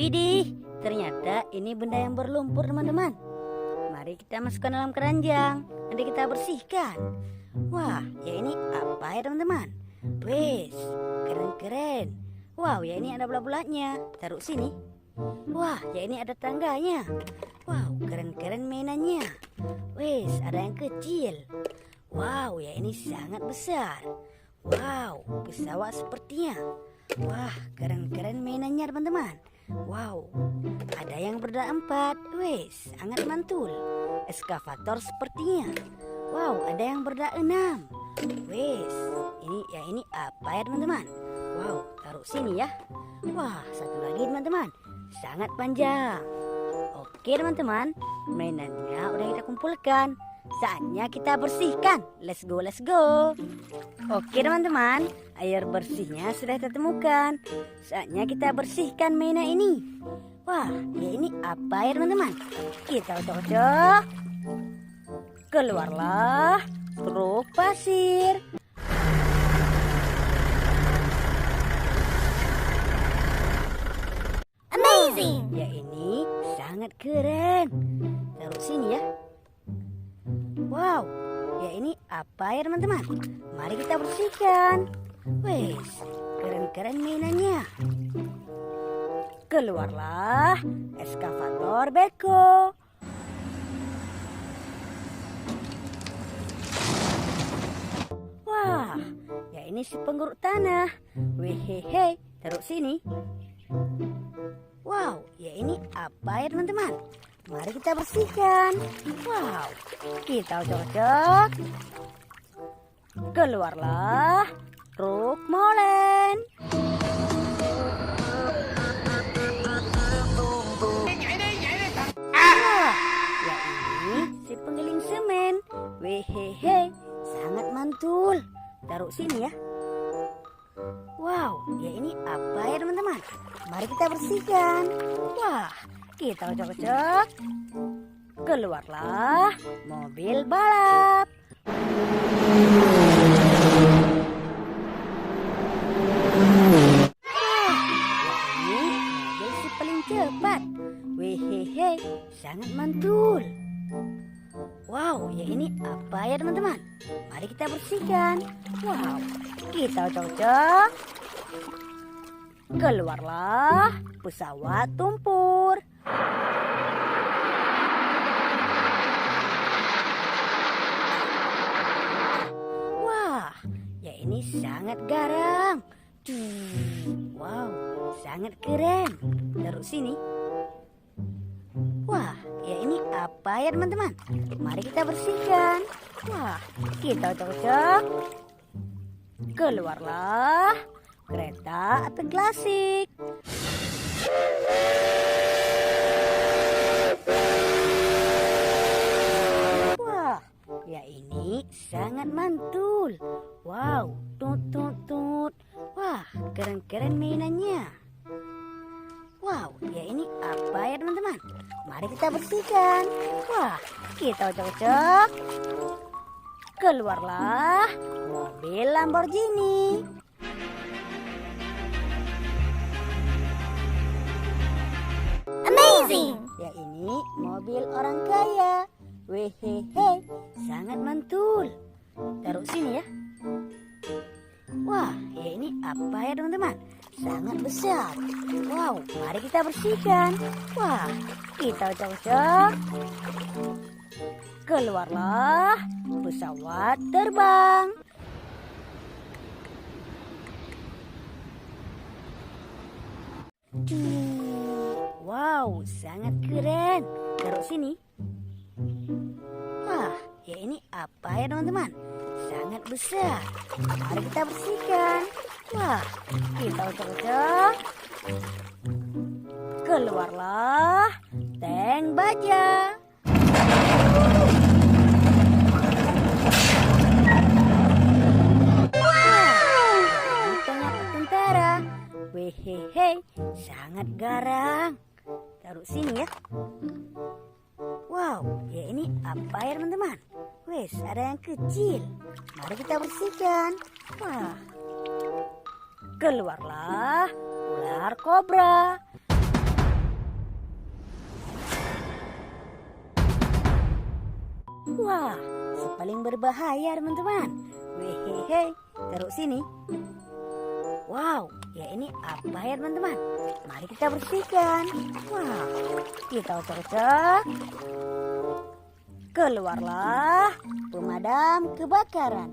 Widih, ternyata ini benda yang berlumpur teman-teman. Mari kita masukkan dalam keranjang. Nanti kita bersihkan. Wah, ya ini apa ya teman-teman? Wes, keren-keren. Wow, ya ini ada bola-bolanya. Taruh sini. Wah, ya ini ada tangganya. Wow, keren-keren mainannya. Wes, ada yang kecil. Wow, ya ini sangat besar. Wow, pesawat sepertinya. Wah, keren-keren mainannya teman-teman. Wow, ada yang berda 4. Wes, sangat mantul. Eskavator sepertinya. Wow, ada yang berda 6. Wes, ini apa ya teman-teman? Wow, taruh sini ya. Wah, satu lagi teman-teman. Sangat panjang. Oke teman-teman, mainannya udah kita kumpulkan. Saatnya kita bersihkan. Let's go, let's go. Oke teman-teman, air bersihnya sudah kita temukan. Saatnya kita bersihkan mainan ini. Wah, ya ini apa ya teman-teman? Kita cocok. Keluarlah truk pasir. Amazing! Ya ini sangat keren. Taruh sini ya. Wow, ya ini apa ya teman-teman? Mari kita bersihkan. Wes, keren-keren mainannya. Keluarlah eskavator beko. Wah, ya ini si penggeruk tanah. Wehehe, taruh sini. Wow, ya ini apa ya teman-teman? Mari kita bersihkan. Wow, kita cocok. Keluarlah truk molen. Wah, ya ini si penggiling semen. Wehehe, sangat mantul. Taruh sini ya. Wow, ya ini apa ya teman-teman? Mari kita bersihkan. Wah, kita cocok. Keluarlah mobil balap. Wah, ya ini mobil si paling cepat. Wehehe, sangat mantul. Wow, ya ini apa ya teman-teman? Mari kita bersihkan. Wow, kita cocok. Keluarlah pesawat tumpur. Wah, ya ini sangat garang. Wow, sangat keren. Taruh sini. Wah, ya ini apa ya teman-teman? Mari kita bersihkan. Wah, kita cocok. Keluarlah kereta api klasik. Wah, ya ini sangat mantul. Wow, tut tut tut. Wah, keren-keren mainannya. Wow, ya ini apa ya teman-teman? Mari kita bersihkan. Wah, kita cocok. Keluarlah mobil Lamborghini. Amazing! Ya ini mobil orang kaya. Wehehe, sangat mantul. Taruh sini ya. Wah, ya ini apa ya teman-teman? Sangat besar. Wow, mari kita bersihkan. Wah, kita cocok. Keluarlah pesawat terbang. Wow, sangat keren. Taruh sini. Wah, ya ini apa ya teman-teman? Sangat besar. Mari kita bersihkan. Wah, kita cocok. Keluarlah tank baja. Wah, ini tank tentara. Wehehe, sangat garang. Taruh sini ya. Wow, ya ini apa ya teman-teman? Wes, ada yang kecil. Mari kita bersihkan. Wah, keluarlah ular kobra. Wah, si paling berbahaya teman-teman. Wehehe, taruh sini. Wow, ya ini apa ya teman-teman? Mari kita bersihkan. Wah, kita cocok. Keluarlah pemadam kebakaran.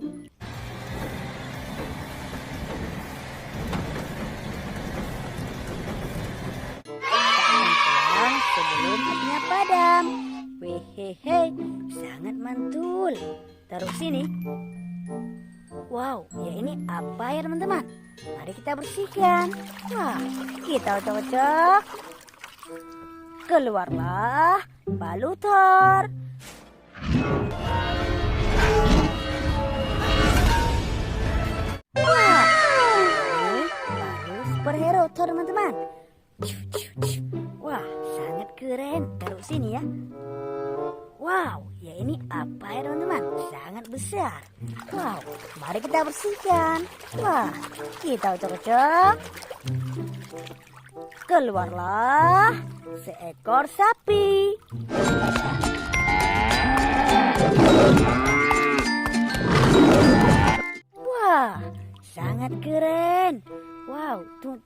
Pulang sebelum apinya padam. Wehehe, sangat mantul. Taruh sini. Wow, ya ini apa ya teman-teman? Mari kita bersihkan. Wah, kita cocok. Keluarlah palutor. Wah, ini palu superhero teman-teman. Wah, sangat keren. Taruh sini ya. Wow, ya ini apa ya teman-teman? Sangat besar. Wow, mari kita bersihkan. Wah, kita cocok. Keluarlah seekor sapi. Wah, sangat keren. Wow, tuh.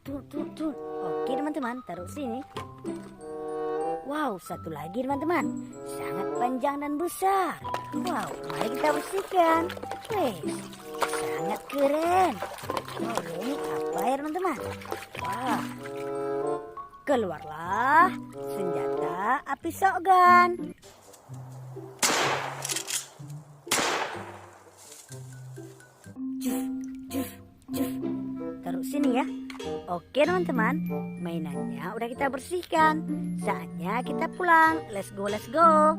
Oke teman-teman, taruh sini. Wow, satu lagi teman-teman. Sangat panjang dan besar. Wow, mari kita bersihkan. Wih, sangat keren. Wow, ini apa ya teman-teman? Wah, keluarlah senjata api shotgun. Cuf. Taruh sini ya. Oke teman-teman, mainannya udah kita bersihkan. Saatnya kita pulang. Let's go.